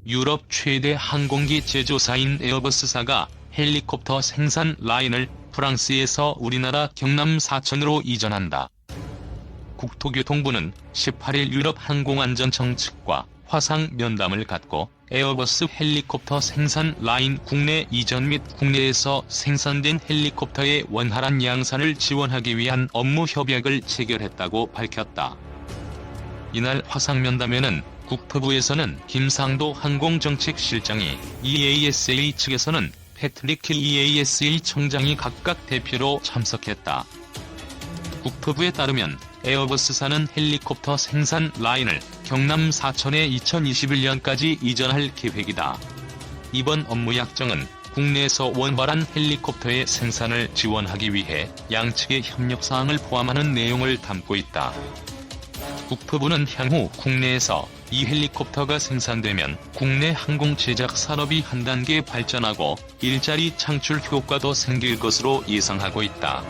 유럽 최대 항공기 제조사인 에어버스사가 헬리콥터 생산 라인을 프랑스에서 우리나라 경남 사천으로 이전한다. 국토교통부는 18일 유럽항공안전청 측과 화상 면담을 갖고 에어버스 헬리콥터 생산 라인 국내 이전 및 국내에서 생산된 헬리콥터의 원활한 양산을 지원하기 위한 업무 협약을 체결했다고 밝혔다. 이날 화상 면담에는 국토부에서는 김상도 항공정책실장이, EASA 측에서는 패트릭 힐 EASA 청장이 각각 대표로 참석했다. 국토부에 따르면 에어버스사는 헬리콥터 생산 라인을 경남 사천에 2021년까지 이전할 계획이다. 이번 업무 약정은 국내에서 원활한 헬리콥터의 생산을 지원하기 위해 양측의 협력사항을 포함하는 내용을 담고 있다. 국토부는 향후 국내에서 이 헬리콥터가 생산되면 국내 항공 제작 산업이 한 단계 발전하고 일자리 창출 효과도 생길 것으로 예상하고 있다.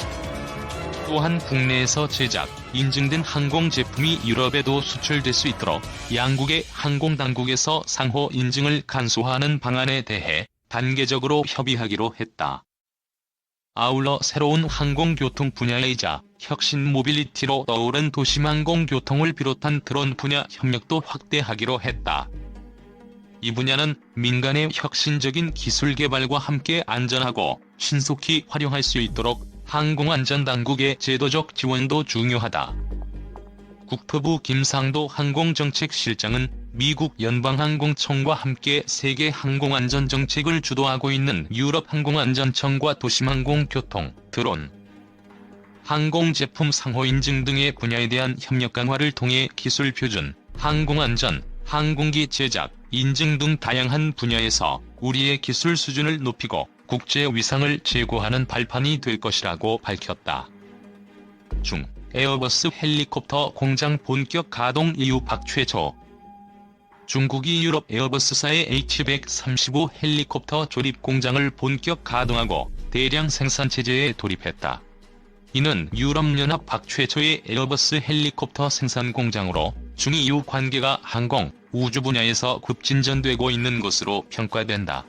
또한 국내에서 제작, 인증된 항공 제품이 유럽에도 수출될 수 있도록 양국의 항공당국에서 상호 인증을 간소화하는 방안에 대해 단계적으로 협의하기로 했다. 아울러 새로운 항공교통 분야이자 혁신 모빌리티로 떠오른 도심항공교통을 비롯한 드론 분야 협력도 확대하기로 했다. 이 분야는 민간의 혁신적인 기술 개발과 함께 안전하고 신속히 활용할 수 있도록 항공안전당국의 제도적 지원도 중요하다. 국토부 김상도 항공정책실장은 미국 연방항공청과 함께 세계 항공안전정책을 주도하고 있는 유럽항공안전청과 도심항공교통, 드론, 항공제품 상호인증 등의 분야에 대한 협력 강화를 통해 기술 표준, 항공안전, 항공기 제작, 인증 등 다양한 분야에서 우리의 기술 수준을 높이고 국제 위상을 제고하는 발판이 될 것이라고 밝혔다. 중, 에어버스 헬리콥터 공장 본격 가동 이후 박최초. 중국이 유럽 에어버스사의 H135 헬리콥터 조립 공장을 본격 가동하고 대량 생산 체제에 돌입했다. 이는 유럽연합 박최초의 에어버스 헬리콥터 생산 공장으로 중이유 관계가 항공, 우주 분야에서 급진전되고 있는 것으로 평가된다.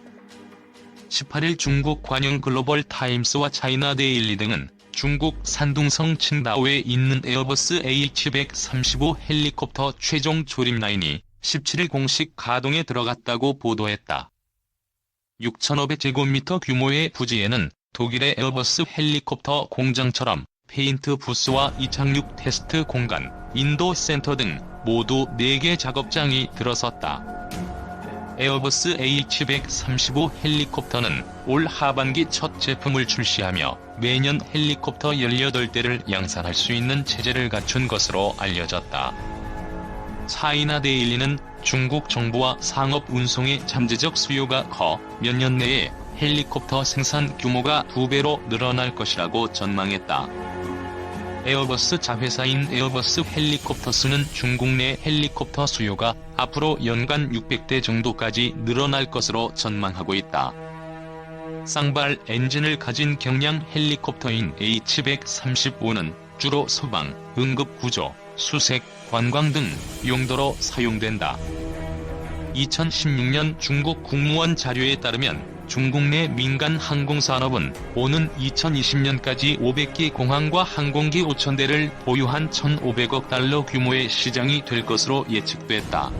18일 중국 관영 글로벌 타임스와 차이나 데일리 등은 중국 산둥성 칭다오에 있는 에어버스 H135 헬리콥터 최종 조립 라인이 17일 공식 가동에 들어갔다고 보도했다. 6,500제곱미터 규모의 부지에는 독일의 에어버스 헬리콥터 공장처럼 페인트 부스와 이착륙 테스트 공간, 인도 센터 등 모두 4개 작업장이 들어섰다. 에어버스 H135 헬리콥터는 올 하반기 첫 제품을 출시하며 매년 헬리콥터 18대를 양산할 수 있는 체제를 갖춘 것으로 알려졌다. 차이나 데일리는 중국 정부와 상업 운송의 잠재적 수요가 커 몇 년 내에 헬리콥터 생산 규모가 2배로 늘어날 것이라고 전망했다. 에어버스 자회사인 에어버스 헬리콥터스는 중국 내 헬리콥터 수요가 앞으로 연간 600대 정도까지 늘어날 것으로 전망하고 있다. 쌍발 엔진을 가진 경량 헬리콥터인 H135는 주로 소방, 응급구조, 수색, 관광 등 용도로 사용된다. 2016년 중국 국무원 자료에 따르면 중국 내 민간 항공산업은 오는 2020년까지 500기 공항과 항공기 5,000대를 보유한 1,500억 달러 규모의 시장이 될 것으로 예측됐다.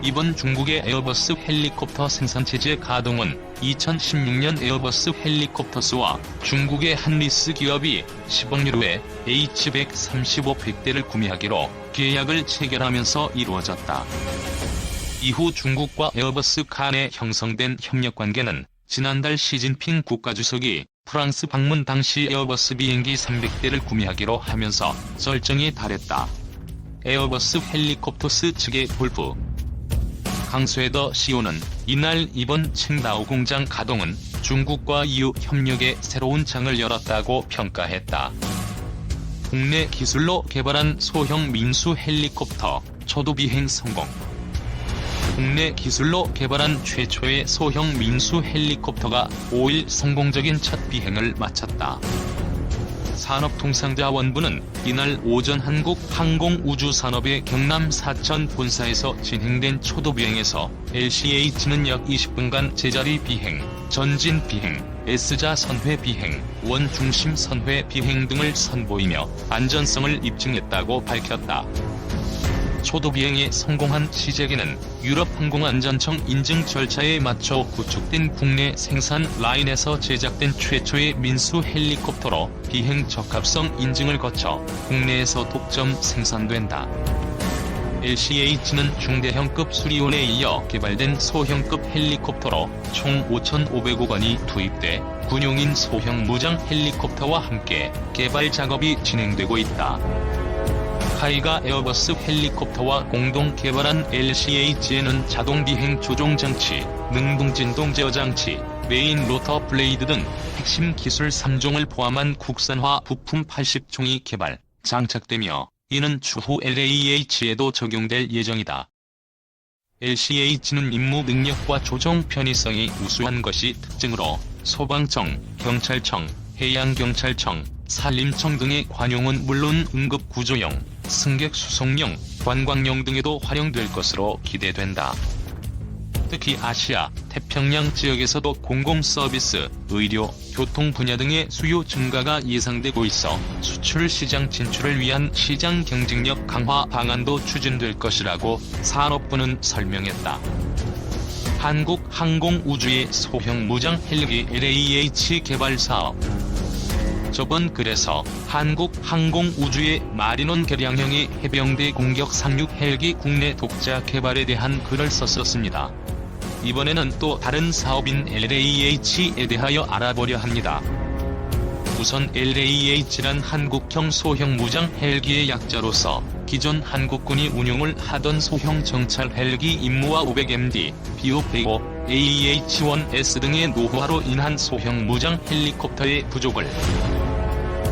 이번 중국의 에어버스 헬리콥터 생산체제 가동은 2016년 에어버스 헬리콥터스와 중국의 한리스 기업이 10억 유로에 H135 100대를 구매하기로 계약을 체결하면서 이루어졌다. 이후 중국과 에어버스 간에 형성된 협력관계는 지난달 시진핑 국가주석이 프랑스 방문 당시 에어버스 비행기 300대를 구매하기로 하면서 설정에 달했다. 에어버스 헬리콥터스 측의 볼프 강스웨더 CEO는 이날 이번 칭다오 공장 가동은 중국과 EU 협력의 새로운 장을 열었다고 평가했다. 국내 기술로 개발한 소형 민수 헬리콥터 초도 비행 성공. 국내 기술로 개발한 최초의 소형 민수 헬리콥터가 5일 성공적인 첫 비행을 마쳤다. 산업통상자원부는 이날 오전 한국항공우주산업의 경남 사천 본사에서 진행된 초도비행에서 LCH는 약 20분간 제자리 비행, 전진 비행, S자 선회 비행, 원중심 선회 비행 등을 선보이며 안전성을 입증했다고 밝혔다. 초도비행에 성공한 시제기는 유럽항공안전청 인증 절차에 맞춰 구축된 국내 생산 라인에서 제작된 최초의 민수 헬리콥터로 비행 적합성 인증을 거쳐 국내에서 독점 생산된다. LCH는 중대형급 수리온에 이어 개발된 소형급 헬리콥터로 총 5,500억 원이 투입돼 군용인 소형 무장 헬리콥터와 함께 개발 작업이 진행되고 있다. 카이가 에어버스 헬리콥터와 공동 개발한 LCH에는 자동 비행 조종 장치, 능동 진동 제어 장치, 메인 로터 블레이드 등 핵심 기술 3종을 포함한 국산화 부품 80종이 개발, 장착되며 이는 추후 LAH에도 적용될 예정이다. LCH는 임무 능력과 조종 편의성이 우수한 것이 특징으로 소방청, 경찰청, 해양경찰청, 산림청 등의 관용은 물론 응급구조용, 승객 수송용, 관광용 등에도 활용될 것으로 기대된다. 특히 아시아, 태평양 지역에서도 공공서비스, 의료, 교통 분야 등의 수요 증가가 예상되고 있어 수출 시장 진출을 위한 시장 경쟁력 강화 방안도 추진될 것이라고 산업부는 설명했다. 한국항공우주의 소형 무장 헬기 LAH 개발 사업. 저번 글에서 한국항공우주의 마리논 개량형의 해병대 공격 상륙 헬기 국내 독자 개발에 대한 글을 썼었습니다. 이번에는 또 다른 사업인 LAH에 대하여 알아보려 합니다. 우선 LAH란 한국형 소형 무장 헬기의 약자로서 기존 한국군이 운용을 하던 소형 정찰 헬기 임무와 500MD, BO-105, AH-1S 등의 노후화로 인한 소형 무장 헬리콥터의 부족을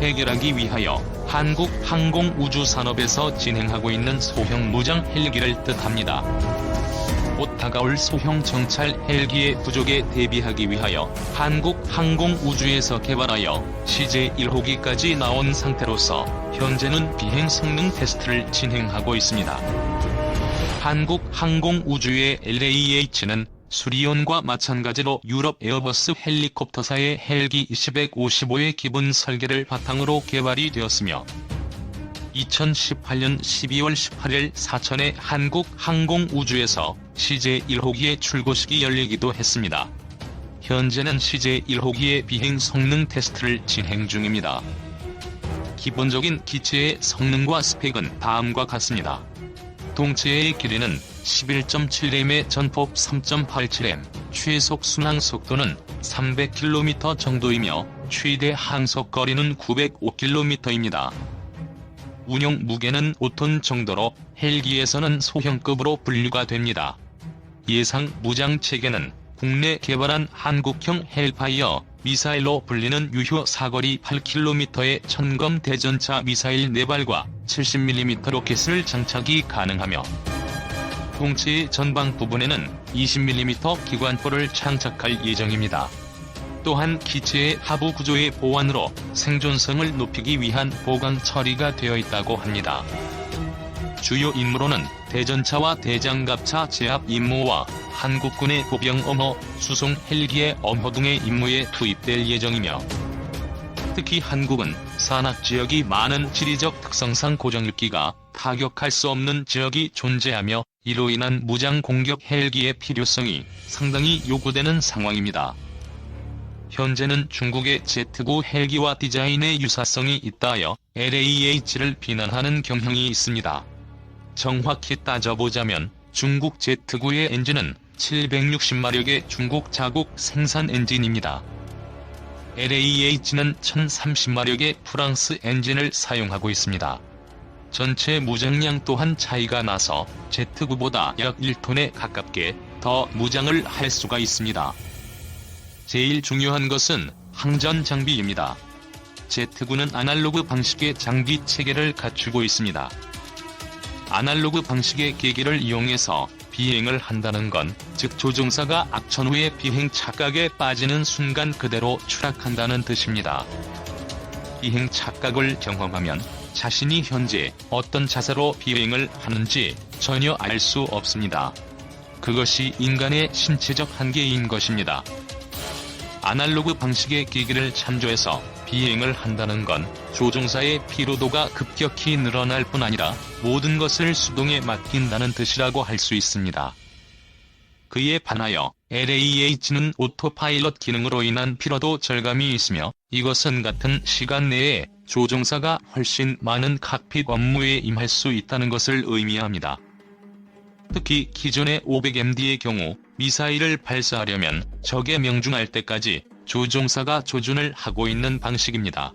해결하기 위하여 한국항공우주산업에서 진행하고 있는 소형 무장 헬기를 뜻합니다. 곧 다가올 소형 정찰 헬기의 부족에 대비하기 위하여 한국항공우주에서 개발하여 CJ 1호기까지 나온 상태로서 현재는 비행 성능 테스트를 진행하고 있습니다. 한국항공우주의 LAH는 수리온과 마찬가지로 유럽 에어버스 헬리콥터사의 헬기 255의 기본 설계를 바탕으로 개발이 되었으며 2018년 12월 18일 사천의 한국항공우주에서 CJ1호기의 출고식이 열리기도 했습니다. 현재는 CJ1호기의 비행 성능 테스트를 진행 중입니다. 기본적인 기체의 성능과 스펙은 다음과 같습니다. 동체의 길이는 11.7m의 전폭 3.87m, 최속 순항 속도는 300km 정도이며 최대 항속 거리는 905km입니다. 운용 무게는 5톤 정도로 헬기에서는 소형급으로 분류가 됩니다. 예상 무장 체계는 국내 개발한 한국형 헬파이어 미사일로 불리는 유효 사거리 8km의 천검 대전차 미사일 4발과 70mm 로켓을 장착이 가능하며 동체의 전방 부분에는 20mm 기관포를 장착할 예정입니다. 또한 기체의 하부 구조의 보완으로 생존성을 높이기 위한 보강 처리가 되어 있다고 합니다. 주요 임무로는 대전차와 대장갑차 제압 임무와 한국군의 보병 엄호, 수송 헬기의 엄호 등의 임무에 투입될 예정이며 특히 한국은 산악 지역이 많은 지리적 특성상 고정익기가 타격할 수 없는 지역이 존재하며 이로 인한 무장 공격 헬기의 필요성이 상당히 요구되는 상황입니다. 현재는 중국의 Z9 헬기와 디자인의 유사성이 있다하여 LAH를 비난하는 경향이 있습니다. 정확히 따져보자면 중국 Z9의 엔진은 760마력의 중국 자국 생산 엔진입니다. LAH는 1030마력의 프랑스 엔진을 사용하고 있습니다. 전체 무장량 또한 차이가 나서 Z9보다 약 1톤에 가깝게 더 무장을 할 수가 있습니다. 제일 중요한 것은 항전 장비입니다. Z9는 아날로그 방식의 장비 체계를 갖추고 있습니다. 아날로그 방식의 계기를 이용해서 비행을 한다는 건, 즉 조종사가 악천 후에 비행 착각에 빠지는 순간 그대로 추락한다는 뜻입니다. 비행 착각을 경험하면 자신이 현재 어떤 자세로 비행을 하는지 전혀 알 수 없습니다. 그것이 인간의 신체적 한계인 것입니다. 아날로그 방식의 기기를 참조해서 비행을 한다는 건 조종사의 피로도가 급격히 늘어날 뿐 아니라 모든 것을 수동에 맡긴다는 뜻이라고 할 수 있습니다. 그에 반하여 LAH는 오토파일럿 기능으로 인한 피로도 절감이 있으며, 이것은 같은 시간 내에 조종사가 훨씬 많은 칵핏 업무에 임할 수 있다는 것을 의미합니다. 특히 기존의 500MD의 경우 미사일을 발사하려면 적에 명중할 때까지 조종사가 조준을 하고 있는 방식입니다.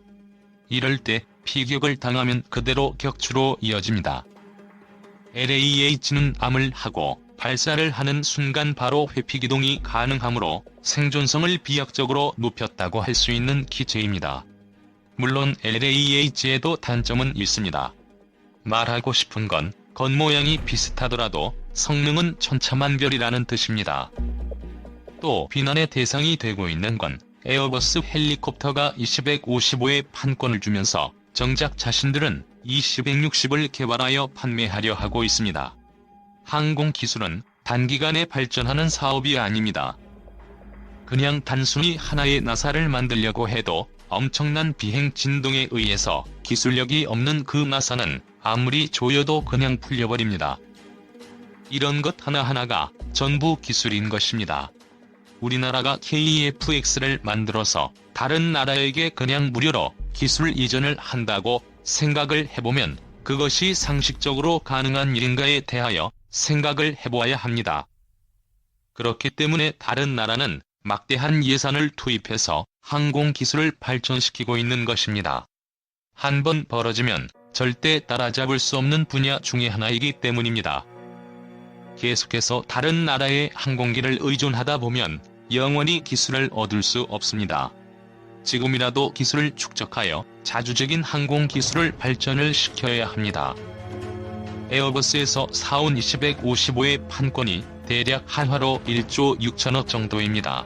이럴 때 피격을 당하면 그대로 격추로 이어집니다. LAH는 암을 하고 발사를 하는 순간 바로 회피기동이 가능하므로 생존성을 비약적으로 높였다고 할 수 있는 기체입니다. 물론 LAH에도 단점은 있습니다. 말하고 싶은 건 겉모양이 비슷하더라도 성능은 천차만별이라는 뜻입니다. 또 비난의 대상이 되고 있는 건 에어버스 헬리콥터가 20-155의 판권을 주면서 정작 자신들은 20-160을 개발하여 판매하려 하고 있습니다. 항공기술은 단기간에 발전하는 사업이 아닙니다. 그냥 단순히 하나의 나사를 만들려고 해도 엄청난 비행 진동에 의해서 기술력이 없는 그 나사는 아무리 조여도 그냥 풀려버립니다. 이런 것 하나하나가 전부 기술인 것입니다. 우리나라가 KF-X를 만들어서 다른 나라에게 그냥 무료로 기술 이전을 한다고 생각을 해보면 그것이 상식적으로 가능한 일인가에 대하여 생각을 해보아야 합니다. 그렇기 때문에 다른 나라는 막대한 예산을 투입해서 항공기술을 발전시키고 있는 것입니다. 한번 벌어지면 절대 따라잡을 수 없는 분야 중의 하나이기 때문입니다. 계속해서 다른 나라의 항공기를 의존하다 보면 영원히 기술을 얻을 수 없습니다. 지금이라도 기술을 축적하여 자주적인 항공기술을 발전을 시켜야 합니다. 에어버스에서 사온 20-155의 판권이 대략 한화로 1조 6천억 정도입니다.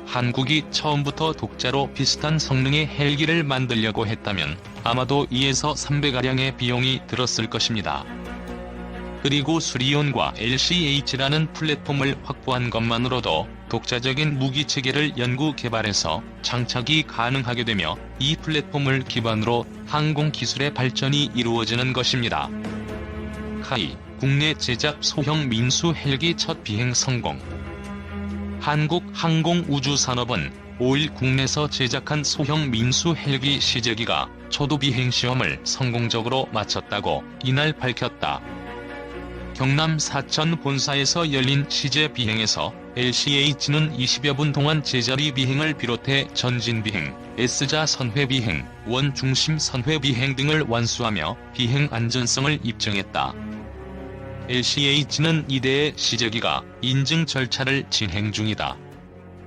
한국이 처음부터 독자로 비슷한 성능의 헬기를 만들려고 했다면 아마도 2에서 3배가량의 비용이 들었을 것입니다. 그리고 수리온과 LCH라는 플랫폼을 확보한 것만으로도 독자적인 무기체계를 연구 개발해서 장착이 가능하게 되며 이 플랫폼을 기반으로 항공기술의 발전이 이루어지는 것입니다. 카이, 국내 제작 소형 민수 헬기 첫 비행 성공. 한국항공우주산업은 5일 국내에서 제작한 소형 민수 헬기 시제기가 초도 비행 시험을 성공적으로 마쳤다고 이날 밝혔다. 경남 사천 본사에서 열린 시제 비행에서 LCH는 20여 분 동안 제자리 비행을 비롯해 전진 비행, S자 선회 비행, 원 중심 선회 비행 등을 완수하며 비행 안전성을 입증했다. LCH는 이대의 시제기가 인증 절차를 진행 중이다.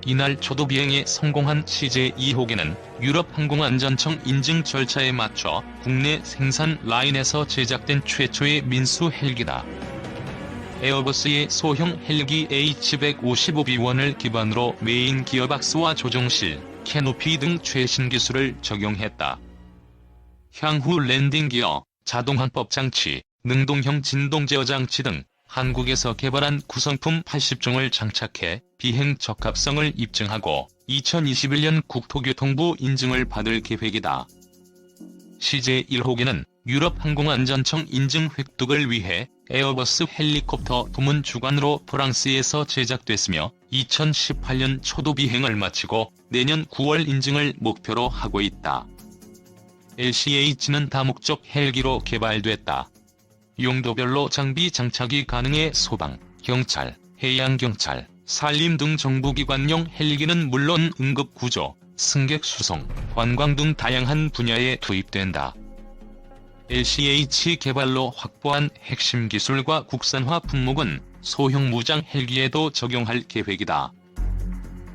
이날 초도 비행에 성공한 시제 2호기는 유럽항공안전청 인증 절차에 맞춰 국내 생산 라인에서 제작된 최초의 민수 헬기다. 에어버스의 소형 헬기 H155B1을 기반으로 메인 기어박스와 조종실, 캐노피 등 최신 기술을 적용했다. 향후 랜딩 기어, 자동 항법 장치, 능동형 진동 제어 장치 등 한국에서 개발한 구성품 80종을 장착해 비행 적합성을 입증하고 2021년 국토교통부 인증을 받을 계획이다. 시제 1호기는 유럽항공안전청 인증 획득을 위해 에어버스 헬리콥터 부문 주관으로 프랑스에서 제작됐으며 2018년 초도 비행을 마치고 내년 9월 인증을 목표로 하고 있다. LCH는 다목적 헬기로 개발됐다. 용도별로 장비 장착이 가능해 소방, 경찰, 해양경찰, 산림 등 정부기관용 헬기는 물론 응급구조, 승객 수송, 관광 등 다양한 분야에 투입된다. LCH 개발로 확보한 핵심 기술과 국산화 품목은 소형 무장 헬기에도 적용할 계획이다.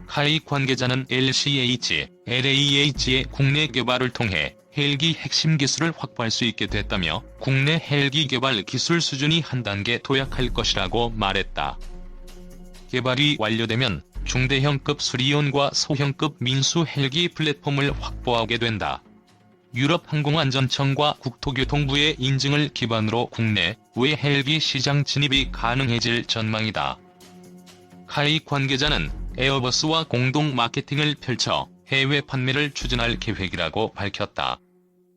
카이 관계자는 LCH, LAH의 국내 개발을 통해 헬기 핵심 기술을 확보할 수 있게 됐다며 국내 헬기 개발 기술 수준이 한 단계 도약할 것이라고 말했다. 개발이 완료되면 중대형급 수리온과 소형급 민수 헬기 플랫폼을 확보하게 된다. 유럽항공안전청과 국토교통부의 인증을 기반으로 국내 외 헬기 시장 진입이 가능해질 전망이다. 카이 관계자는 에어버스와 공동 마케팅을 펼쳐 해외 판매를 추진할 계획이라고 밝혔다.